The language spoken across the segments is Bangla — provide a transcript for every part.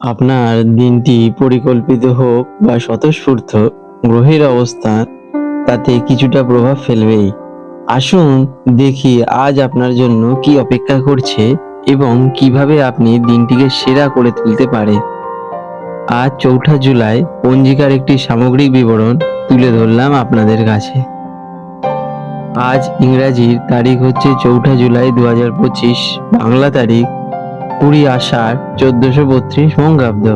আপনার দিনটি পরিকল্পিত হোক বা স্বতঃস্ফূর্ত, গ্রহের অবস্থান তাতে কিছুটা প্রভাব ফেলবেই। আসুন দেখি আজ আপনার জন্য কি অপেক্ষা করছে এবং কিভাবে আপনি দিনটিকে সেরা করে তুলতে পারেন। আজ ৪ঠা জুলাই, পঞ্জিকার একটি সামগ্রিক বিবরণ তুলে ধরলাম আপনাদের কাছে। আজ ইংরাজির তারিখ হচ্ছে ৪ঠা জুলাই ২০২৫, বাংলা তারিখ ২০ আষাঢ় ১৪৩২ বঙ্গাব্দ,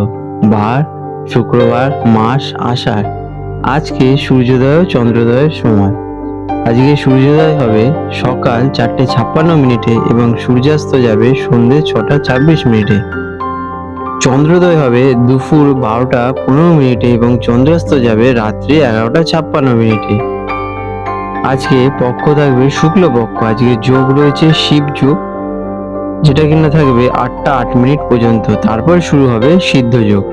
বার শুক্রবার, মাস আষাঢ়। আজকে সূর্যোদয় ও চন্দ্রোদয়ের সময়। আজকে সূর্যোদয় হবে সকাল ৪:৫৬ এবং সূর্যাস্ত যাবে সন্ধ্যে ৬:২৬। চন্দ্রোদয় হবে দুপুর ১২:১৫ এবং চন্দ্রাস্ত যাবে রাত্রি ১১:৫৬। আজকে পক্ষ থাকবে শুক্লপক্ষ। আজকে যোগ রয়েছে শিব যোগ, যেটা কিনা থাকবে ৮:০৮ পর্যন্ত, তারপর শুরু হবে সিদ্ধ যোগ।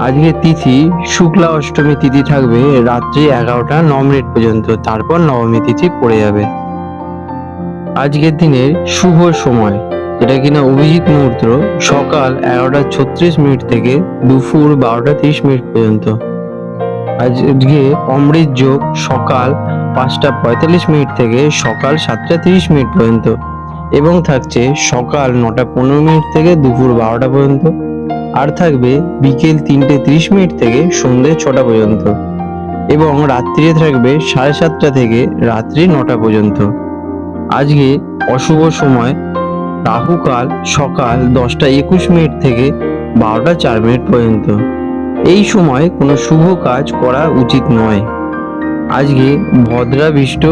আজকে তিথি শুক্লা অষ্টমী তিথি থাকবে রাত্রি ১১:০৯ পর্যন্ত, তারপর নবমী তিথি পড়ে যাবে। আজকের দিনের শুভ সময়, যেটা কিনা অভিজিৎ মুহূর্ত, সকাল ১১:৩৬ থেকে দুপুর ১২:৩০ পর্যন্ত। আজকে অমৃত যোগ সকাল ৫:৪৫ থেকে সকাল ৭:৩০ পর্যন্ত এবং থাকছে সকাল ৯:১৫ থেকে দুপুর ১২টা পর্যন্ত। আর থাকবে বিকেল ৩:৩০ থেকে সন্ধ্যে ৬টা পর্যন্ত এবং রাত্রিরে থাকবে ৭:৩০ থেকে রাত্রি ৯টা পর্যন্ত। আজকে অশুভ সময় রাহুকাল সকাল ১০:২১ থেকে ১২:০৪ পর্যন্ত। এই সময় কোনো শুভ কাজ করা উচিত নয়। আজকে ভদ্রাবিষ্ট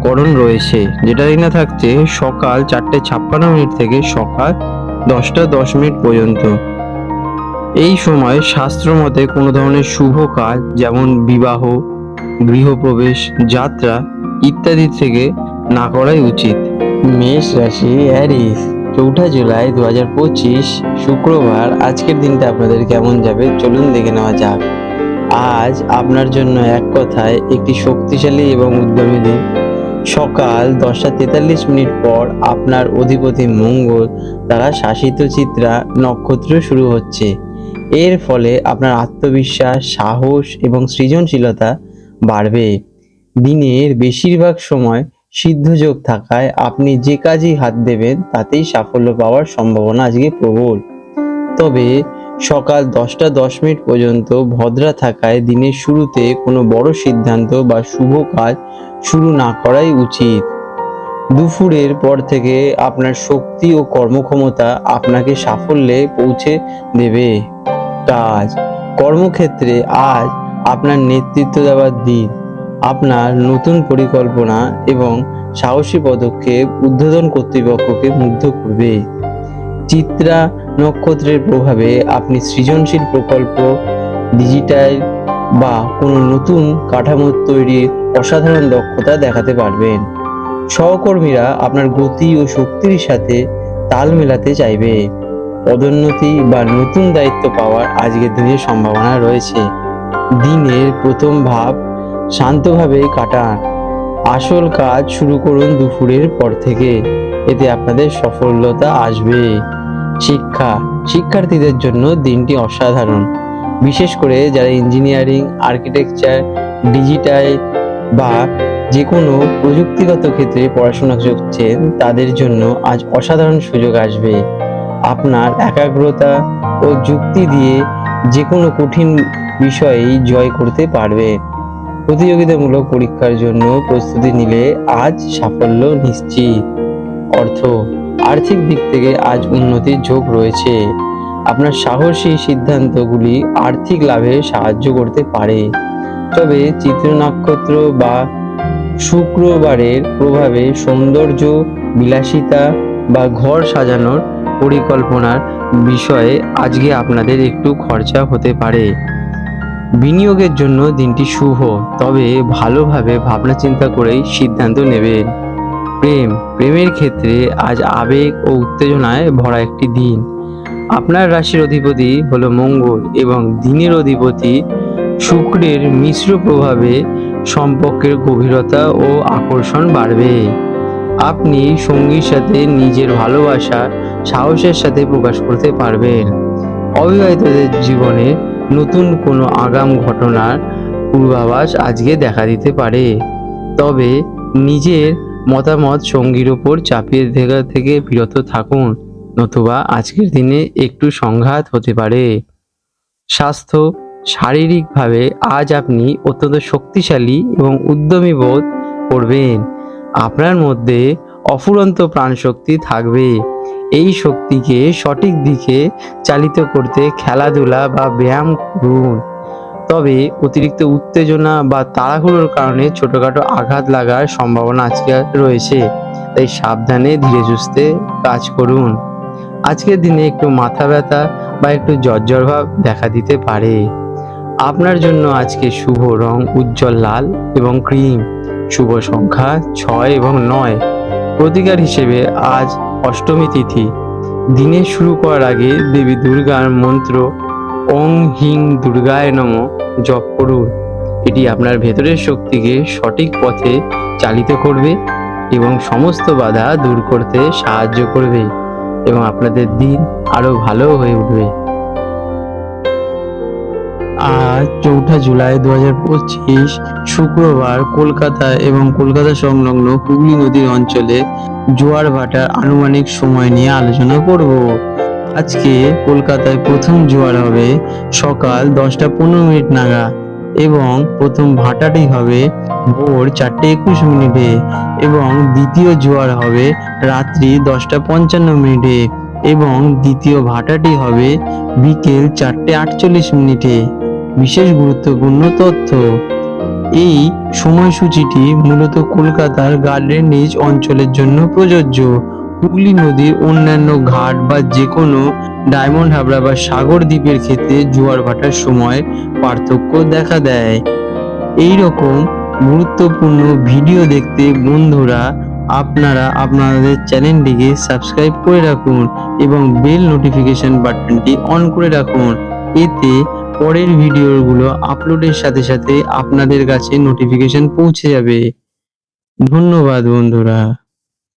করণ রয়েছে, যেটা কিনা থাকছে সকাল ৪:৫৬ থেকে সকাল ১০:১০ পর্যন্ত। এই সময় শাস্ত্র মতে কোনো ধরনের শুভ কাজ যেমন বিবাহ, গৃহপ্রবেশ, যাত্রা ইত্যাদি থেকে না করাই উচিত। মেষ রাশি, অ্যারিস, ৪ঠা জুলাই ২০২৫ শুক্রবার। আজকের দিনটা আপনাদের কেমন যাবে চলুন দেখে নেওয়া যাক। আজ আপনার জন্য এক কথায় একটি শক্তিশালী এবং উদ্যমী দিন। সকাল ১০:৪৩ পর আপনার অধিপতি মঙ্গল দ্বারা শাসিত চিত্রা নক্ষত্র শুরু হচ্ছে। এর ফলে আপনার আত্মবিশ্বাস, সাহস এবং সৃজনশীলতা বাড়বে। দিনের বেশিরভাগ সময় সিদ্ধযোগ থাকায় আপনি যে কাজেই হাত দেবেন তাতেই সাফল্য পাওয়ার সম্ভাবনা আজকে প্রবল। তবে সকাল ১০:১০ পর্যন্ত ভদ্রা থাকায় দিনের শুরুতে কোনো বড় সিদ্ধান্ত বা শুভ কাজ শুরু না করাই উচিত। দুপুরের পর থেকে আপনার শক্তি ও কর্মক্ষমতা আপনাকে সাফল্যে পৌঁছে দেবে। কাজ কর্মক্ষেত্রে আজ আপনার নেতৃত্ব দেওয়ার দিন। আপনার নতুন পরিকল্পনা এবং সাহসী পদক্ষেপ ঊর্ধ্বতন কর্তৃপক্ষকে মুগ্ধ করবে। চিত্রা নক্ষত্রের প্রভাবে আপনি সৃজনশীল প্রকল্প, ডিজিটাল বা কোনো নতুন কাঠামো তৈরির অসাধারণ দক্ষতা দেখাতে পারবেন। সহকর্মীরা আপনার গতি ও শক্তির সাথে তাল মেলাতে চাইবে। পদোন্নতি বা নতুন দায়িত্ব পাওয়ার আজকের দিনের সম্ভাবনা রয়েছে। দিনের প্রথম ভাব শান্তভাবে কাটান। আসল কাজ শুরু করুন দুপুরের পর থেকে, এতে আপনাদের সফলতা আসবে। শিক্ষার্থীদের জন্য দিনটি অসাধারণ, বিশেষ করে যারা ইঞ্জিনিয়ারিং, আর্কিটেকচার, ডিজিটাল বা যে কোনো প্রযুক্তিগত ক্ষেত্রে পড়াশোনা করছেন তাদের জন্য আজ অসাধারণ সুযোগ আসবে। আপনার একাগ্রতা ও যুক্তি দিয়ে যে কোনো কঠিন বিষয়েই জয় করতে পারবে। প্রতিযোগিতামূলক পরীক্ষার জন্য প্রস্তুতি নিলে আজ সাফল্য নিশ্চিত। আর্থিক দিক থেকে আজ উন্নতির ঝোঁক রয়েছে। আপনার সাহসী সিদ্ধান্তগুলি আর্থিক লাভে সাহায্য করতে পারে। তবে চিত্র নক্ষত্র বা শুক্রবারের প্রভাবে সৌন্দর্য, বিলাসিতা বা ঘর সাজানোর পরিকল্পনার বিষয়ে আজকে আপনাদের একটু খরচা হতে পারে। বিনিয়োগের জন্য দিনটি শুভ, তবে ভালোভাবে ভাবনা চিন্তা করেই সিদ্ধান্ত নেবেন। প্রেমের ক্ষেত্রে আজ আবেগ ও উত্তেজনায় ভরা একটি দিন। আপনার রাশির অধিপতি হলো মঙ্গল এবং দিনের অধিপতি শুক্রের মিশ্র প্রভাবে সম্পর্কের গভীরতা ও আকর্ষণ বাড়বে। আপনি সঙ্গীর সাথে নিজের ভালোবাসা সাহসের সাথে প্রকাশ করতে পারবেন। অবিবাহিতদের জীবনে নতুন কোনো আগাম ঘটনার পূর্বাভাস আজকে দেখা দিতে পারে। তবে নিজের মতামত সঙ্গীর ওপর চাপিয়ে দেওয়া থেকে বিরত থাকুন, নতুবা আজকের দিনে একটু সংঘাত হতে পারে। স্বাস্থ্য, শারীরিকভাবে আজ আপনি অত্যন্ত শক্তিশালী এবং উদ্যমী বোধ করবেন। আপনার মধ্যে অফুরন্ত প্রাণশক্তি থাকবে। এই শক্তিকে সঠিক দিকে চালিত করতে খেলাধুলা বা ব্যায়াম করুন। তবে অতিরিক্ত উত্তেজনা বা তাড়াহুড়োর কারণে ছোটখাটো আঘাত লাগার সম্ভাবনা আজকে রয়েছে, তাই সাবধানে ধীরে সুস্থে কাজ করুন। আজকের দিনে একটু মাথা ব্যথা বা একটু জ্বর ভাব দেখা দিতে পারে। আপনার জন্য আজকে শুভ রং উজ্জ্বল লাল এবং ক্রিম। শুভ সংখ্যা 6 এবং 9। প্রতিকার হিসেবে আজ অষ্টমী তিথি। দিনের শুরু করার আগে দেবী দুর্গার মন্ত্র ওং হিং দুর্গায় নমঃ জপ করুন। এটি আপনার ভেতরের শক্তিকে সঠিক পথে চালিত করবে এবং সমস্ত বাধা দূর করতে সাহায্য করবে এবং আপনাদের দিন আরো ভালো হয়ে উঠবে। আজ 4 জুলাই 2025 শুক্রবার কলকাতা এবং কলকাতা সংলগ্ন হুগলি নদীর অঞ্চলে জোয়ার ভাটার আনুমানিক সময় নিয়ে আলোচনা করব। আজকে কলকাতায় প্রথম জোয়ার হবে সকাল 10:15 নাগাদ এবং প্রথম ভাটাটি হবে ভোর 4:21 এবং দ্বিতীয় জোয়ার হবে রাত্রি 10:55 এবং দ্বিতীয় ভাটাটি হবে বিকেল 4:48। বিশেষ গুরুত্বপূর্ণ তথ্য, এই সময়সূচিটি মূলত কলকাতার গার্ডেন রিচ অঞ্চলের জন্য প্রযোজ্য। হুগলি নদীর অন্যান্য ঘাট বা যে কোনো ডায়মন্ড হাবড়া বা সাগর দ্বীপের ক্ষেত্রে জোয়ার ভাটার সময় পার্থক্য দেখা দেয়। এই রকম গুরুত্বপূর্ণ ভিডিও দেখতে বন্ধুরা আপনারা আপনাদের চ্যানেলটিকে সাবস্ক্রাইব করে রাখুন এবং বেল নোটিফিকেশন বাটনটি অন করে রাখুন। এতে পরের ভিডিওগুলো আপলোডের সাথে সাথে আপনাদের কাছে নোটিফিকেশন পৌঁছে যাবে। ধন্যবাদ বন্ধুরা।